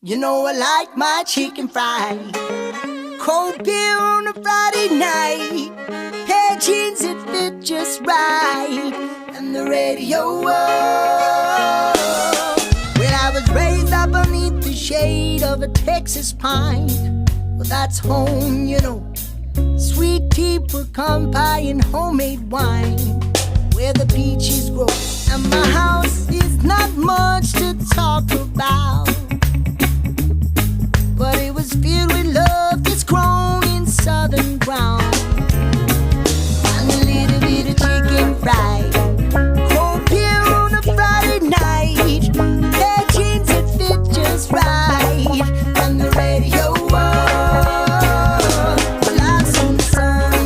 You know I like my chicken fried, cold beer on a Friday night, pair of jeans that fit just right, and the radio. When I was raised up beneath the shade of a Texas pine, well, that's home, you know. Sweet tea, pecan pie, and homemade wine, where the peaches grow.